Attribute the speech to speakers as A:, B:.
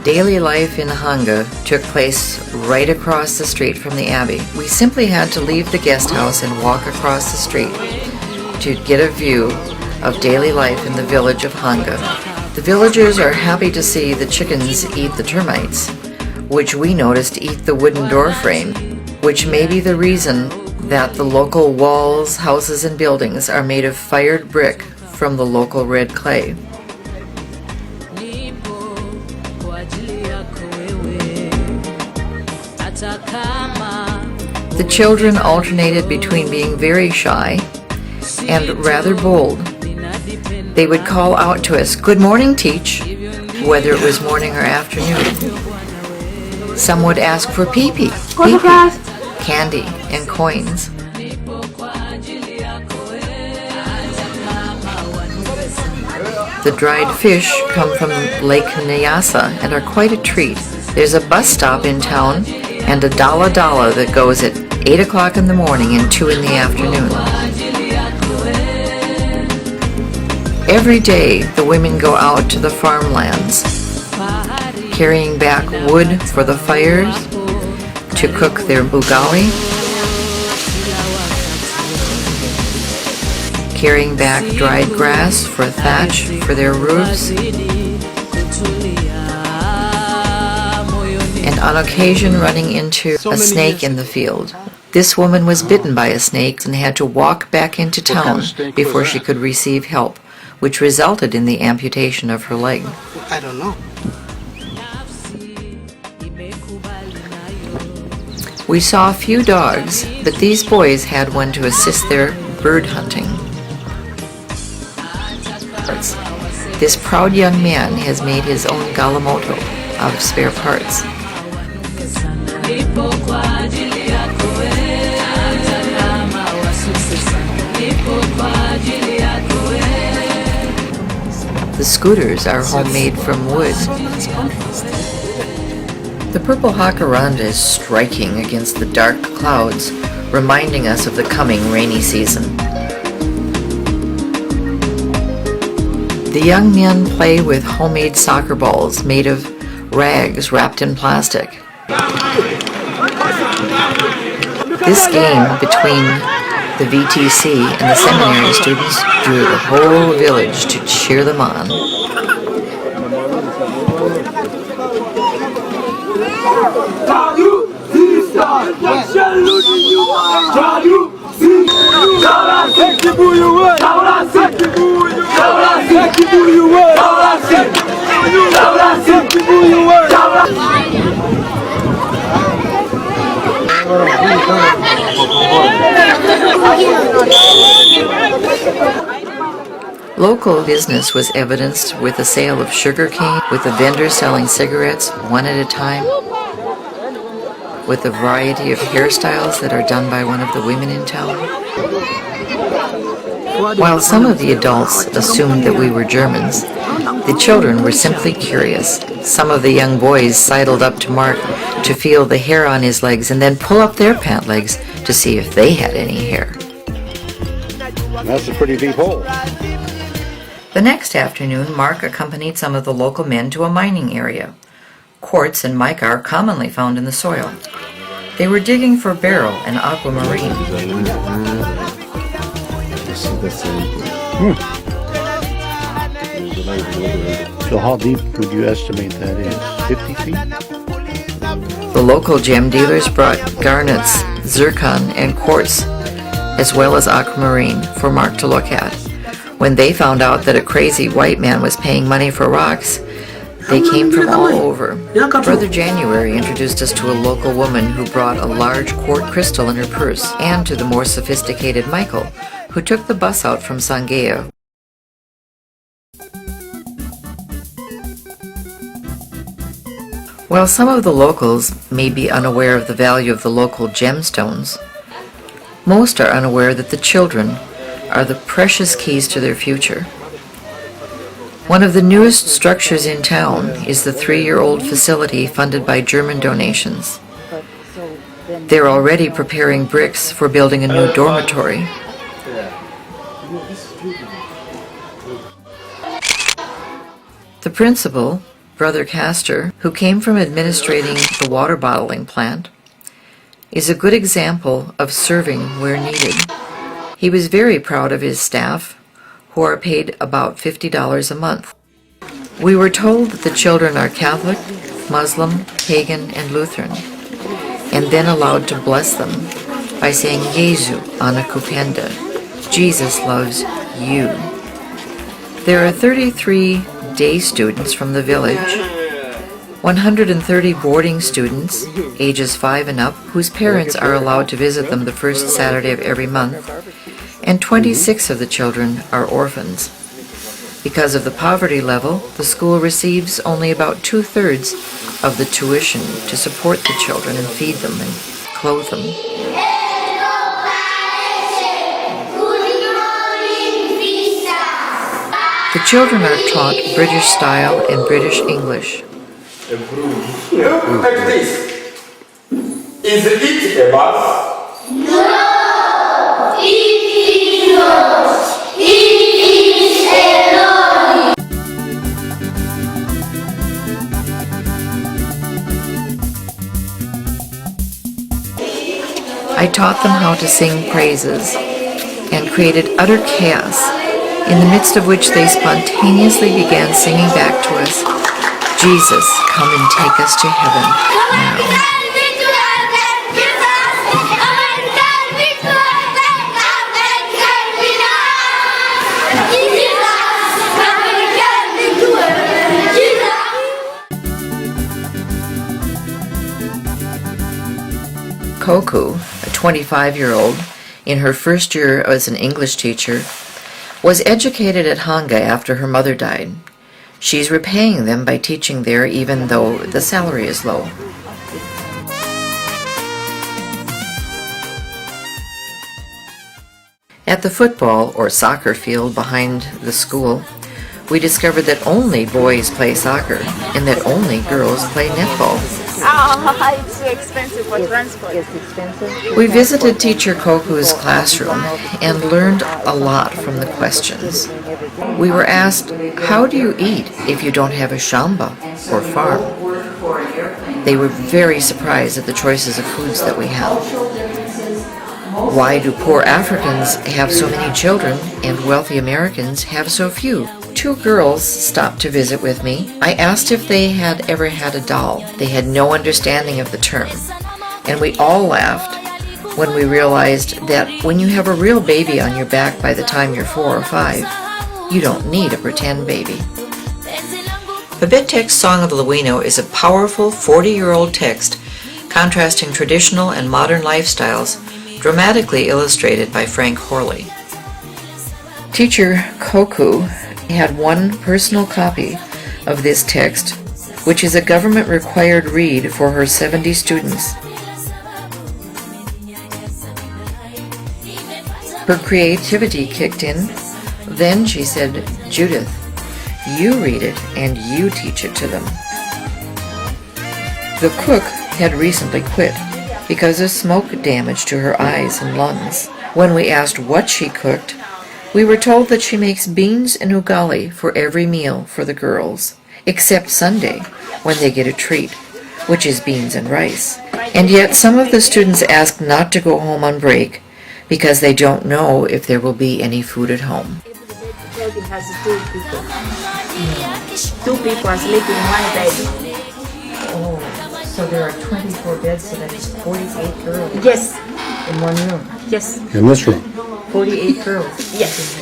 A: Daily life in Hanga took place right across the street from the abbey. We simply had to leave the guest house and walk across the street to get a view of daily life in the village of Hanga. The villagers are happy to see the chickens eat the termites, which we noticed eat the wooden door frame, which may be the reason that the local walls, houses, and buildings are made of fired brick from the local red clay. The children alternated between being very shy and rather bold. They would call out to us, "Good morning, teach," whether it was morning or afternoon. Some would ask for pee-pee, candy, and coins. The dried fish come from Lake Nyasa and are quite a treat. There's a bus stop in town and a dala that goes at 8 o'clock in the morning and 2 in the afternoon. Every day the women go out to the farmlands, carrying back wood for the fires, to cook their bugali, carrying back dried grass for thatch for their roofs, and on occasion running into a snake in the field. This woman was bitten by a snake and had to walk back into town before she could receive help, which resulted in the amputation of her leg.
B: I don't know.
A: We saw a few dogs, but these boys had one to assist their bird hunting. This proud young man has made his own galamoto out of spare parts. The scooters are homemade from wood. The purple jacaranda is striking against the dark clouds, reminding us of the coming rainy season. The young men play with homemade soccer balls made of rags wrapped in plastic. This game between the VTC and the seminary students drew the whole village to cheer them on. Local business was evidenced with the sale of sugar cane, with the vendors selling cigarettes one at a time, with a variety of hairstyles that are done by one of the women in town. While some of the adults assumed that we were Germans, the children were simply curious. Some of the young boys sidled up to Mark to feel the hair on his legs and then pull up their pant legs to see if they had any hair.
B: That's a pretty deep hole.
A: The next afternoon, Mark accompanied some of the local men to a mining area. Quartz and mica are commonly found in the soil. They were digging for beryl and aquamarine.
B: So how deep would you estimate that is? 50 feet?
A: The local gem dealers brought garnets, zircon, and quartz, as well as aquamarine, for Mark to look at. When they found out that a crazy white man was paying money for rocks, they came from all over. Brother January introduced us to a local woman who brought a large quart crystal in her purse, and to the more sophisticated Michael, who took the bus out from Sangea. While some of the locals may be unaware of the value of the local gemstones, most are unaware that the children are the precious keys to their future. One of the newest structures in town is the 3-year-old facility funded by German donations. They're already preparing bricks for building a new dormitory. The principal, Brother Castor, who came from administrating the water bottling plant, is a good example of serving where needed. He was very proud of his staff, who are paid about $50 a month. We were told that the children are Catholic, Muslim, pagan, and Lutheran, and then allowed to bless them by saying Jesu anakupenda, Jesus loves you. There are 33 day students from the village, 130 boarding students, ages 5 and up, whose parents are allowed to visit them the first Saturday of every month, and 26 of the children are orphans. Because of the poverty level, the school receives only about 2/3 of the tuition to support the children and feed them and clothe them. The children are taught British style and British English.
C: Look at this. Is it a bus?
D: No, it is not. It is a lorry.
A: I taught them how to sing praises and created utter chaos, in the midst of which they spontaneously began singing back to us, Jesus, come and take us to heaven now. Koku, a 25-year-old, in her first year as an English teacher, was educated at Hanga after her mother died. She's repaying them by teaching there even though the salary is low. At the football or soccer field behind the school, we discovered that only boys play soccer and that only girls play netball.
E: Oh, it's too expensive for transport.
D: It's expensive.
A: We visited Teacher Koku's classroom and learned a lot from the questions. We were asked, how do you eat if you don't have a shamba or farm? They were very surprised at the choices of foods that we have. Why do poor Africans have so many children and wealthy Americans have so few? 2 girls stopped to visit with me. I asked if they had ever had a doll. They had no understanding of the term, and we all laughed when we realized that when you have a real baby on your back by the time you're 4 or 5, you don't need a pretend baby. The bit text Song of Luino is a powerful 40-year-old text contrasting traditional and modern lifestyles, dramatically illustrated by Frank Horley. Teacher Koku had one personal copy of this text, which is a government-required read for her 70 students. Her creativity kicked in. Then she said, Judith, you read it and you teach it to them. The cook had recently quit because of smoke damage to her eyes and lungs. When we asked what she cooked, we were told that she makes beans and ugali for every meal for the girls, except Sunday, when they get a treat, which is beans and rice. And yet some of the students ask not to go home on break because they don't know if there will be any food at home.
E: The building has 2 people. 2 people are sleeping in one bed.
A: Oh, so there are 24 beds, so that's 48 girls
E: Yes,
A: in one room.
E: yes.
B: In this room.
A: 48 girls.
E: Yes.